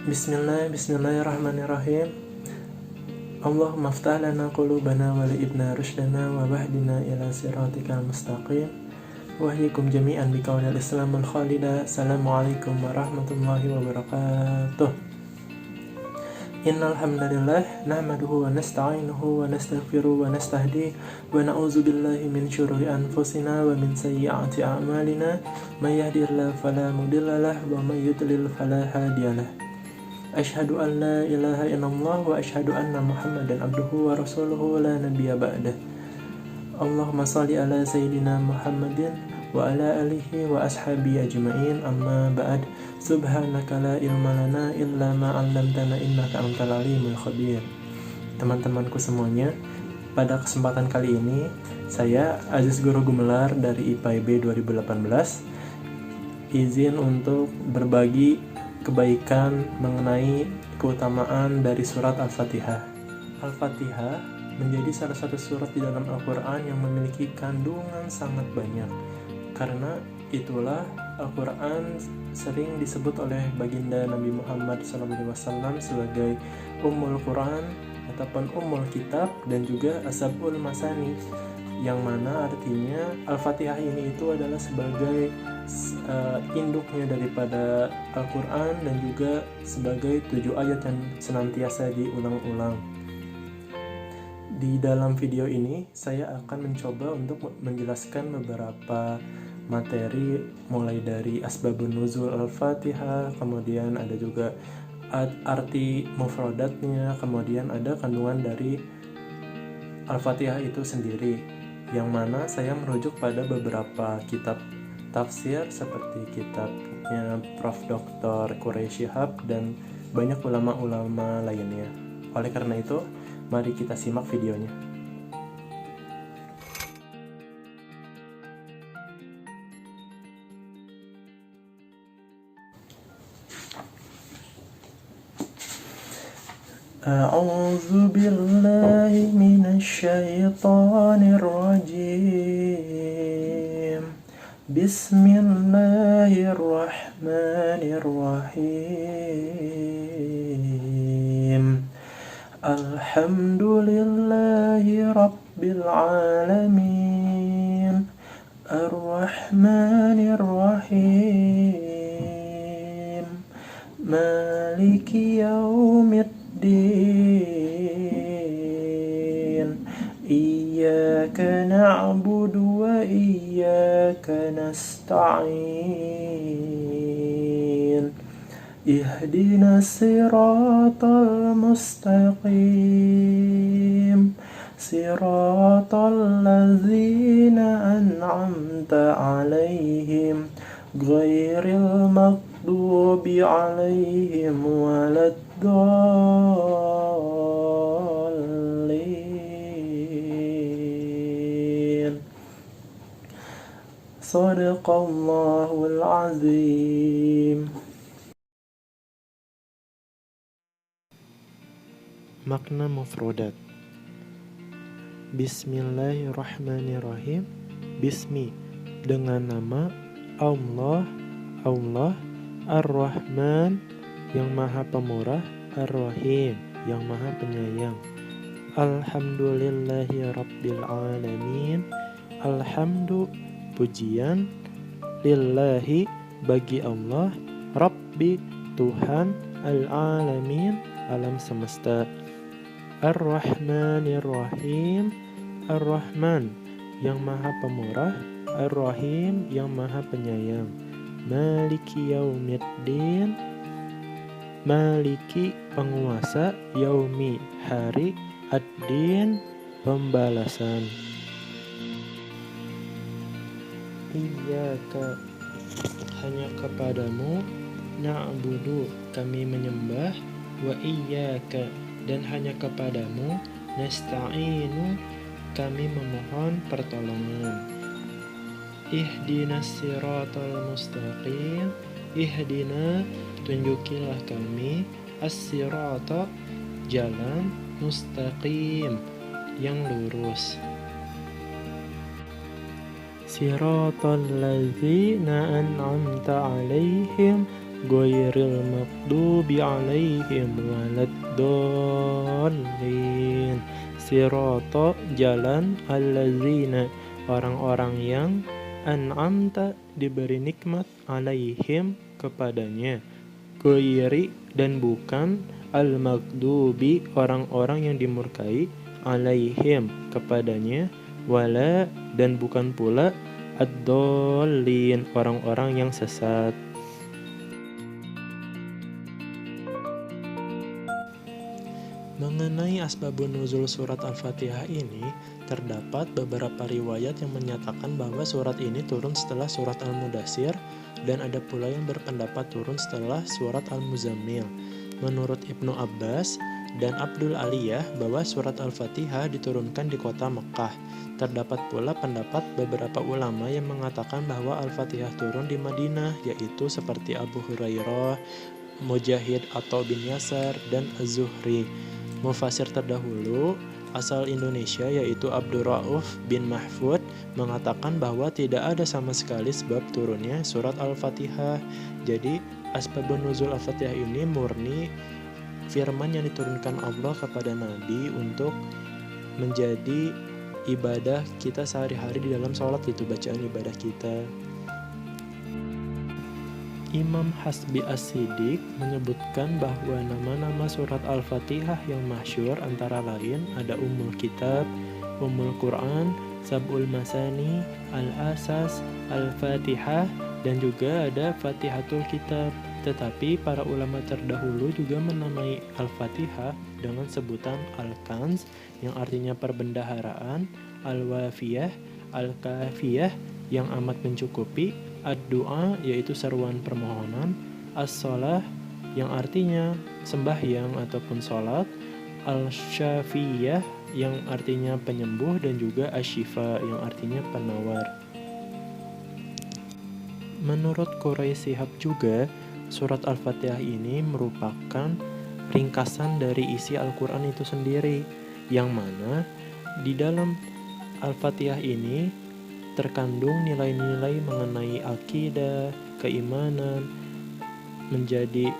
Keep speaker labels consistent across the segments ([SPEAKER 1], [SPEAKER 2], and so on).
[SPEAKER 1] Bismillahirrahmanirrahim. Allahumma aftah lana qulubana wa li'ibna rushdana wa wahdina ila siratikal mustaqim. Wahyikum jami'an biqaulil islamul khalida. Assalamualaikum warahmatullahi wabarakatuh. Innal hamdalillah nahmaduhu wa nasta'inuhu wa nastaghfiruhu wa nastahdi wa na'udzu billahi min syururi anfusina wa min sayyiati a'malina. May yahdihillahu fala mudhillalah wa may yudlil fala hadiyalah. Asyhadu an la ilaha illallah wa asyhadu anna Muhammadan abduhu wa rasuluhu la nabiyya ba'dah. Allahumma shalli ala sayyidina Muhammadin wa ala alihi wa ashabihi ajma'in. Amma ba'd. Subhanaka la ilma lana illa ma 'allamtana innaka antal alimul khabir. Teman-temanku semuanya, pada kesempatan kali ini saya Aziz Guru Gumelar dari IPAIB 2018 izin untuk berbagi kebaikan mengenai keutamaan dari surat Al-Fatihah. Al-Fatihah menjadi salah satu surat di dalam Al-Quran yang memiliki kandungan sangat banyak. Karena itulah Al-Quran sering disebut oleh baginda Nabi Muhammad SAW sebagai Ummul Quran ataupun Ummul Kitab dan juga Ashabul Masani, yang mana artinya Al-Fatihah ini itu adalah sebagai induknya daripada Al-Quran dan juga sebagai 7 ayat yang senantiasa diulang-ulang. Di dalam video ini saya akan mencoba untuk menjelaskan beberapa materi mulai dari asbabun nuzul Al-Fatihah, kemudian ada juga arti mufradatnya, kemudian ada kandungan dari Al-Fatihah itu sendiri, yang mana saya merujuk pada beberapa kitab tafsir seperti kitabnya Prof. Dr. Quraisy Shihab dan banyak ulama-ulama lainnya. Oleh karena itu, mari kita simak videonya. A'udzu billahi minasy syaithanir rajim. Bismillahirrahmanirrahim. Alhamdulillahi rabbil alamin. Ar-Rahmanir-Rahim. Maliki yaumiddin. Iyyaka na'budu wa iyyaka nasta'in. Ihdinas siratal mustaqim. Siratal ladzina an'amta 'alaihim ghairil maghdubi 'alaihim waladdallin. Shadaqallahul azim. Makna mufradat. Bismillahirrahmanirrahim. Bismi, dengan nama Allah, Allah, Ar-Rahman, yang maha pemurah, Ar-Rahim, yang maha penyayang. Alhamdulillahi rabbil alamin. Alhamdu, pujian, lillahi, bagi Allah, Rabbi, Tuhan, al-alamin, alam semesta. Ar-Rahmanir-Rahim. Ar-Rahman, yang maha pemurah, Ar-Rahim, yang maha penyayang. Maliki yaumiddin. Maliki, penguasa, yaumi, hari, ad-din, pembalasan. Iyyaka, hanya kepadamu, na'budu, kami menyembah, wa iyyaka, dan hanya kepadamu, nasta'inu, kami memohon pertolongan. Ihdinas siratal mustaqim. Ihdina, tunjukilah kami, as-sirata, jalan, mustaqim, yang lurus. Siratal ladzina an'amta 'alaihim, ghairil maghdubi alaihim waladdallin. Sirata, jalan, allazina, orang-orang yang an'amta, diberi nikmat, alaihim, kepadanya, ghairi, dan bukan, al-maghdubi, orang-orang yang dimurkai, alaihim, kepadanya, wala, dan bukan pula, ad-dallin, orang-orang yang sesat. Mengenai asbabun nuzul surat Al-Fatihah ini, terdapat beberapa riwayat yang menyatakan bahwa surat ini turun setelah surat Al-Mudaththir, dan ada pula yang berpendapat turun setelah surat Al-Muzammil. Menurut Ibnu Abbas dan Abdul Aliyah bahwa surat Al-Fatihah diturunkan di kota Mekkah. Terdapat pula pendapat beberapa ulama yang mengatakan bahwa Al-Fatihah turun di Madinah, yaitu seperti Abu Hurairah, Mujahid atau bin Yasar, dan Az-Zuhri. Mufasir terdahulu asal Indonesia yaitu Abdurrauf bin Mahfud mengatakan bahwa tidak ada sama sekali sebab turunnya surat Al-Fatihah. Jadi asbabun nuzul Al-Fatihah ini murni firman yang diturunkan Allah kepada Nabi untuk menjadi ibadah kita sehari-hari di dalam sholat, itu bacaan ibadah kita. Imam Hasbi As-Siddiq menyebutkan bahwa nama-nama surat Al-Fatihah yang masyhur antara lain ada Ummul Kitab, Ummul Quran, Sab'ul Masani, Al-Asas, Al-Fatihah, dan juga ada Fatihatul Kitab. Tetapi para ulama terdahulu juga menamai Al-Fatihah dengan sebutan Al-Kanz yang artinya perbendaharaan, Al-Wafiyah, Al-Kafiyah yang amat mencukupi, Ad-Du'a yaitu seruan permohonan, As-Shalah yang artinya sembahyang ataupun sholat, Al-Syafiyah yang artinya penyembuh, dan juga Asy-Syifa yang artinya penawar. Menurut Quraisy Shihab juga, surat Al-Fatihah ini merupakan ringkasan dari isi Al-Quran itu sendiri, yang mana di dalam Al-Fatihah ini terkandung nilai-nilai mengenai akidah, keimanan, menjadi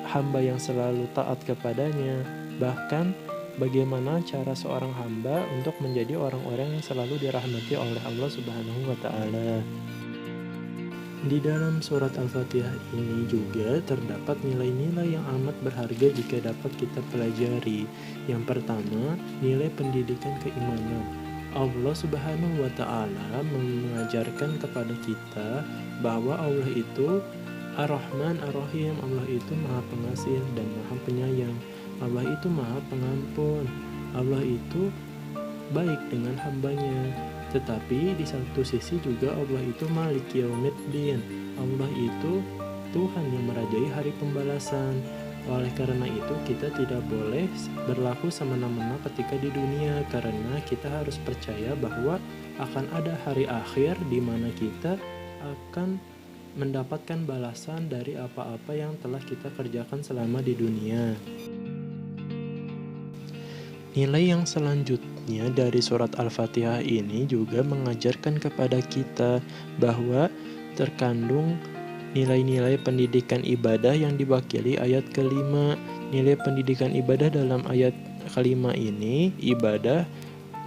[SPEAKER 1] hamba yang selalu taat kepadanya, bahkan bagaimana cara seorang hamba untuk menjadi orang-orang yang selalu dirahmati oleh Allah Subhanahu wa Ta'ala. Di dalam surat Al-Fatihah ini juga terdapat nilai-nilai yang amat berharga jika dapat kita pelajari. Yang pertama, nilai pendidikan keimanan. Allah Subhanahu wa Ta'ala mengajarkan kepada kita bahwa Allah itu Ar-Rahman Ar-Rahim, Allah itu Maha Pengasih dan Maha Penyayang, Allah itu Maha Pengampun, Allah itu baik dengan hambanya. Tetapi di satu sisi juga Allah itu Malik Yaumiddin, Allah itu Tuhan yang merajai hari pembalasan. Oleh karena itu kita tidak boleh berlaku semena-mena ketika di dunia, karena kita harus percaya bahwa akan ada hari akhir di mana kita akan mendapatkan balasan dari apa-apa yang telah kita kerjakan selama di dunia. Nilai yang selanjutnya dari surat Al-Fatihah ini juga mengajarkan kepada kita bahwa terkandung nilai-nilai pendidikan ibadah yang diwakili ayat kelima. Nilai pendidikan ibadah dalam ayat kelima ini, ibadah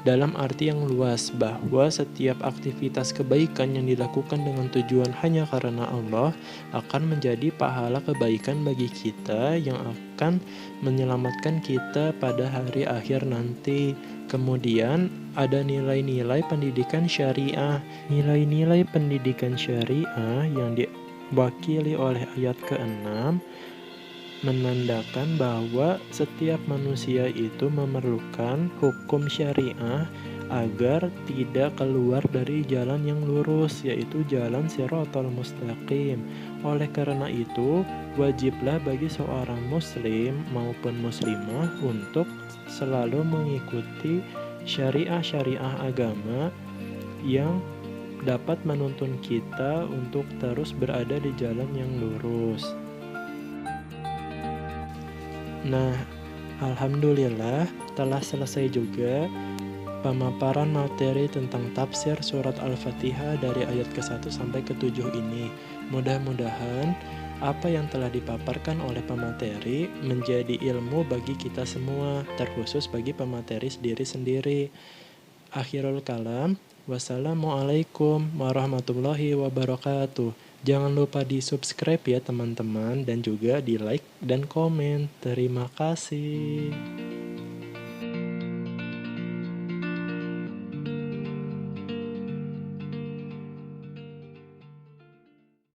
[SPEAKER 1] dalam arti yang luas, bahwa setiap aktivitas kebaikan yang dilakukan dengan tujuan hanya karena Allah akan menjadi pahala kebaikan bagi kita yang akan menyelamatkan kita pada hari akhir nanti. Kemudian ada nilai-nilai pendidikan syariah. Nilai-nilai pendidikan syariah yang diwakili oleh ayat ke-6 menandakan bahwa setiap manusia itu memerlukan hukum syariah agar tidak keluar dari jalan yang lurus, yaitu jalan Shiratal Mustaqim. Oleh karena itu, wajiblah bagi seorang muslim maupun muslimah untuk selalu mengikuti syariah-syariah agama yang dapat menuntun kita untuk terus berada di jalan yang lurus. Nah, alhamdulillah telah selesai juga pemaparan materi tentang tafsir surat Al-Fatihah dari ayat ke-1 sampai ke-7 ini. Mudah-mudahan apa yang telah dipaparkan oleh pemateri menjadi ilmu bagi kita semua, terkhusus bagi pemateri sendiri-sendiri. Akhirul kalam, wassalamualaikum warahmatullahi wabarakatuh. Jangan lupa di subscribe ya teman-teman, dan juga di like dan komen. Terima kasih.